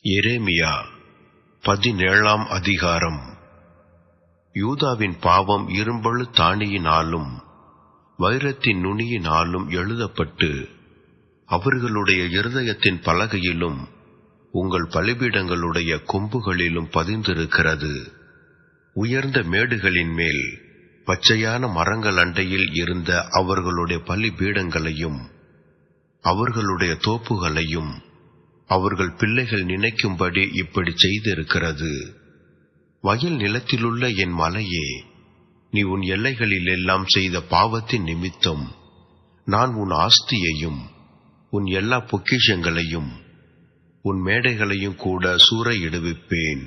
எரேமியா 17ஆம் அதிகாரம். யூதாவின் பாவம் இரும்பழு தாணியினாலும் வைரத்தின் நுனியினாலும் எழுதப்பட்டு அவர்களுடைய இருதயத்தின் பலகையிலும் உங்கள் பலிபீடங்களுடைய கொம்புகளிலும் பதிந்திருக்கிறது. உயர்ந்த மேடுகளின் மேல் பச்சையான மரங்கள் அண்டையில் இருந்த அவர்களுடைய பலிபீடங்களையும் அவர்களுடைய தோப்புகளையும் அவர்கள் பிள்ளைகள் நினைக்கும்படி இப்படி செய்திருக்கிறது. வயல் நிலத்திலுள்ள என் மலையே, நீ உன் எல்லைகளில் எல்லாம் செய்த பாவத்தின் நிமித்தம் நான் உன் ஆஸ்தியையும் உன் எல்லா பொக்கிஷங்களையும் உன் மேடைகளையும் கூட சூறையிடுவிப்பேன்.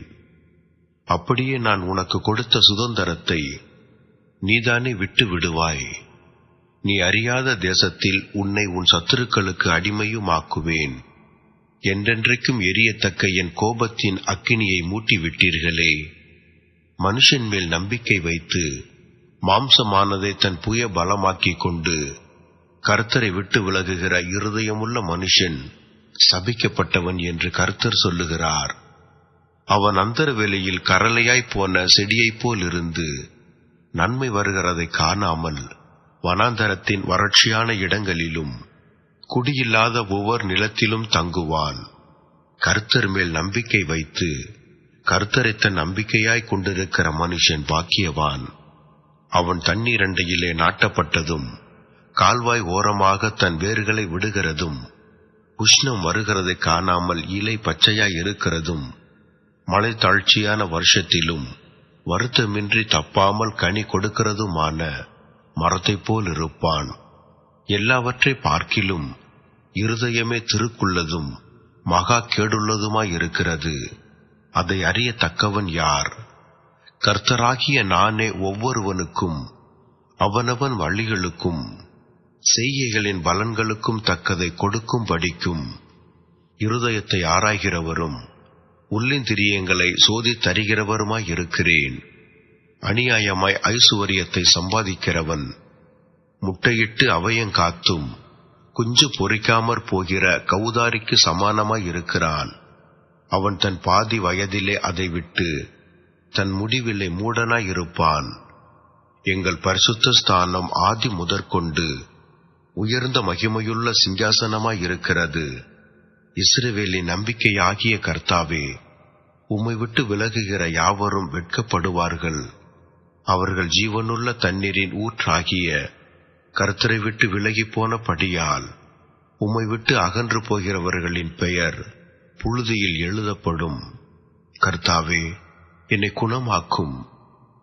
அப்படியே நான் உனக்கு கொடுத்த சுதந்திரத்தை நீதானே விட்டு விடுவாய். நீ அறியாத தேசத்தில் உன்னை உன் சத்துருக்களுக்கு அடிமையுமாக்குவேன். என்றென்றைக்கும் எரியத்தக்க என் கோபத்தின் அக்கினியை மூட்டிவிட்டீர்களே. மனுஷன் மேல் நம்பிக்கை வைத்து மாம்சமானதை தன் புய பலமாக்கிக் கொண்டு கர்த்தரை விட்டு விலகுகிற இருதயமுள்ள மனுஷன் சபிக்கப்பட்டவன் என்று கர்த்தர் சொல்லுகிறார். அவன் அந்தரவெளியில் கரலையாய் போன செடியைப் போல் இருந்து நன்மை வருகிறதை காணாமல் வனாந்தரத்தின் வறட்சியான இடங்களிலும் குடியில்லாத ஒவ்வொரு நிலத்திலும் தங்குவான். கர்த்தர் மேல் நம்பிக்கை வைத்து கர்த்தரை தன் நம்பிக்கையாய் கொண்டிருக்கிற மனுஷன் பாக்கியவான். அவன் தண்ணீரண்டையிலே நாட்டப்பட்டதும் கால்வாய் ஓரமாக தன் வேர்களை விடுகிறதும் உஷ்ணம் வருகிறதை காணாமல் இலை பச்சையாய் இருக்கிறதும் மழை தாழ்ச்சியான வருஷத்திலும் வருத்தமின்றி தப்பாமல் கனி கொடுக்கிறதுமான மரத்தைப் போல் இருப்பான். எல்லாவற்றை பார்க்கிலும் இருதயமே திருக்குள்ளதும் மகா கேடுள்ளதுமாயிருக்கிறது. அதை அறியத்தக்கவன் யார்? கர்த்தராகிய நானே ஒவ்வொருவனுக்கும் அவனவன் வழிகளுக்கும் செய்கைகளின் பலன்களுக்கும் தக்கதை கொடுக்கும் படிக்கும் இருதயத்தை ஆராய்கிறவரும் உள்ளிந்திரியங்களை சோதித்தறிகிறவருமாயிருக்கிறேன். அநியாயமாய் ஐசுவரியத்தை சம்பாதிக்கிறவன் முட்டையிட்டு அவயங்காத்தும் குஞ்சு பொறிக்காமற் போகிற கௌதாரிக்கு சமானமாயிருக்கிறான். அவன் தன் பாதி வயதிலே அதை விட்டு தன் முடிவிலே மூடனாயிருப்பான். எங்கள் பரிசுத்த ஸ்தானம் ஆதி முதற்கொண்டு உயர்ந்த மகிமையுள்ள சிங்காசனமாயிருக்கிறது. இஸ்ரவேலின் நம்பிக்கையாகிய கர்த்தாவே, உம்மை விட்டு விலகுகிற யாவரும் வெட்கப்படுவார்கள். அவர்கள் ஜீவனுள்ள தண்ணீரின் ஊற்றாகிய கர்த்தரை விட்டு விலகி போனபடியால் உம்மை விட்டு அகன்று போகிறவர்களின் பெயர் புழுதியில் எழுதப்படும். கர்த்தாவே, என்னை குணமாக்கும்,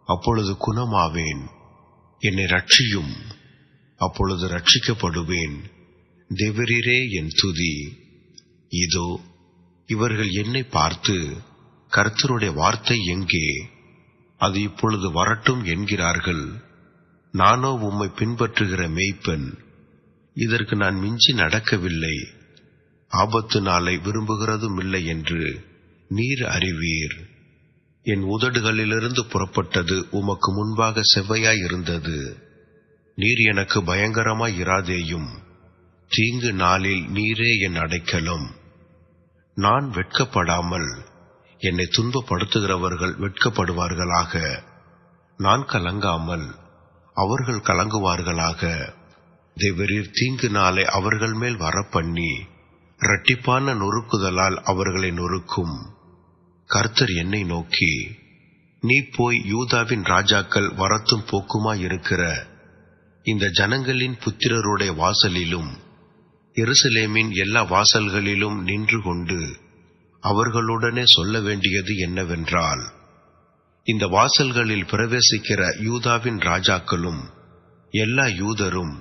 அப்பொழுது குணமாவேன். என்னை ரட்சியும், அப்பொழுது ரட்சிக்கப்படுவேன். தேவரீரே என் துதி. இதோ இவர்கள் என்னை பார்த்து, கர்த்தருடைய வார்த்தை எங்கே? அது இப்பொழுது வரட்டும் என்கிறார்கள். நானோ உம்மை பின்பற்றுகிற மேய்ப்பன். இதற்கு நான் மிஞ்சி நடக்கவில்லை. ஆபத்து நாளை விரும்புகிறதும் இல்லை என்று நீர் அறிவீர். என் உதடுகளிலிருந்து புறப்பட்டது உமக்கு முன்பாக செவ்வையாயிருந்தது. நீர் எனக்கு பயங்கரமாயிராதேயும். தீங்கு நாளில் நீரே என் அடைக்கலம். நான் வெட்கப்படாமல் என்னை துன்பப்படுத்துகிறவர்கள் வெட்கப்படுவார்களாக. நான் கலங்காமல் அவர்கள் கலங்குவார்களாக. தேவரீர் தீங்கு நாளை அவர்கள் மேல் வரப்பண்ணி இரட்டிப்பான நொறுக்குதலால் அவர்களை நொறுக்கும். கர்த்தர் என்னை நோக்கி, நீ போய் யூதாவின் ராஜாக்கள் வரத்தும் போக்குமாயிருக்கிற இந்த ஜனங்களின் புத்திரருடைய வாசலிலும் எருசலேமின் எல்லா வாசல்களிலும் நின்று கொண்டு அவர்களுடனே சொல்ல வேண்டியது என்னவென்றால், இந்த வாசல்களில் பிரவேசிக்கிற யூதாவின் ராஜாக்களும் எல்லா யூதரும்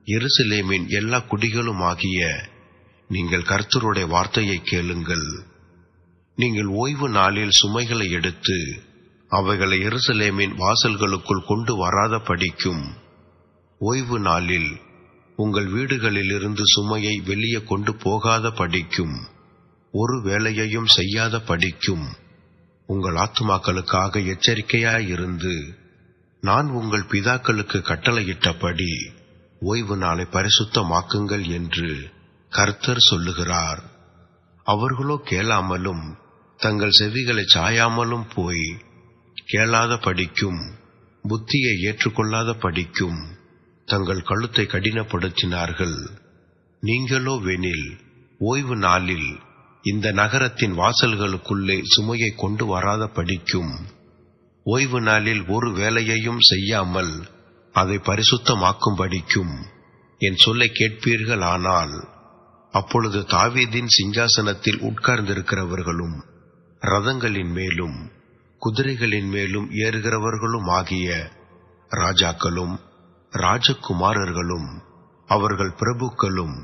எருசலேமின் எல்லா குடிகளுமாகிய நீங்கள் கர்த்தருடைய வார்த்தையை கேளுங்கள். நீங்கள் ஓய்வு நாளில் சுமைகளை எடுத்து அவைகளை எருசலேமின் வாசல்களுக்குள் கொண்டு வராத படிக்கும், ஓய்வு நாளில் உங்கள் வீடுகளிலிருந்து சுமையை வெளியே கொண்டு போகாத படிக்கும், ஒரு வேலையையும் செய்யாத படிக்கும் உங்கள் ஆத்துமாக்களுக்காக எச்சரிக்கையாயிருந்து நான் உங்கள் பிதாக்களுக்கு கட்டளையிட்டபடி ஓய்வு நாளை பரிசுத்தமாக்குங்கள் என்று கர்த்தர் சொல்லுகிறார். அவர்களோ கேளாமலும் தங்கள் செவிகளை சாயாமலும் போய் கேளாத படிக்கும் புத்தியை ஏற்றுக்கொள்ளாத படிக்கும் தங்கள் கழுத்தை கடினப்படுத்தினார்கள். நீங்களோ வெனில் ஓய்வு நாளில் இந்த நகரத்தின் வாசல்களுக்குள்ளே சுமையை கொண்டு வராத படிக்கும் ஓய்வு நாளில் ஒரு வேலையையும் செய்யாமல் அதை பரிசுத்தமாக்கும்படிக்கும் என் சொல்லை கேட்பீர்கள். ஆனால் அப்பொழுது தாவீதின் சிங்காசனத்தில் உட்கார்ந்திருக்கிறவர்களும் ரதங்களின் மேலும் குதிரைகளின் மேலும் ஏறுகிறவர்களும் ஆகிய ராஜாக்களும் ராஜகுமாரர்களும் அவர்கள் பிரபுக்களும்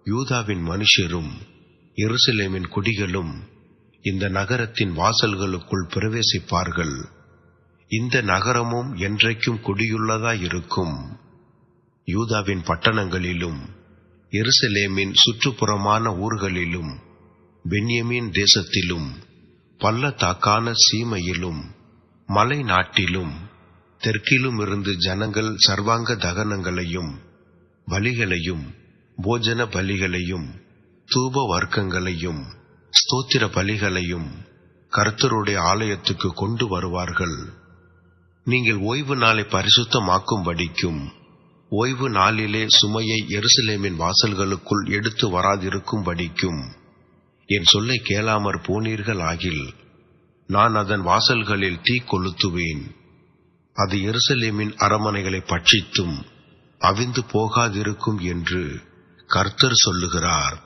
யூதாவின் மனுஷரும் எருசலேமின் குடிகளும் இந்த நகரத்தின் வாசல்களுக்குள் பிரவேசிப்பார்கள். இந்த நகரமும் என்றைக்கும் குடியுள்ளதாயிருக்கும். யூதாவின் பட்டணங்களிலும் எருசலேமின் சுற்றுப்புறமான ஊர்களிலும் பென்யமீன் தேசத்திலும் பள்ளத்தாக்கான சீமையிலும் மலை நாட்டிலும் தெற்கிலும் இருந்து ஜனங்கள் சர்வாங்க தகனங்களையும் பலிகளையும் போஜன பலிகளையும் தூப வர்க்கங்களையும் ஸ்தோத்திர பலிகளையும் கர்த்தருடைய ஆலயத்துக்கு கொண்டு வருவார்கள். நீங்கள் ஓய்வு நாளை பரிசுத்தமாக்கும்படிக்கும் ஓய்வு நாளிலே சுமையை எருசலேமின் வாசல்களுக்குள் எடுத்து வராதிருக்கும்படிக்கும் என் சொல்லை கேளாமற் போனீர்கள் ஆகில் நான் அதன் வாசல்களில் தீ கொளுத்துவேன். அது எருசலேமின் அரமனைகளை பட்சித்தும் அவிந்து போகாதிருக்கும் என்று கர்த்தர் சொல்லுகிறார்.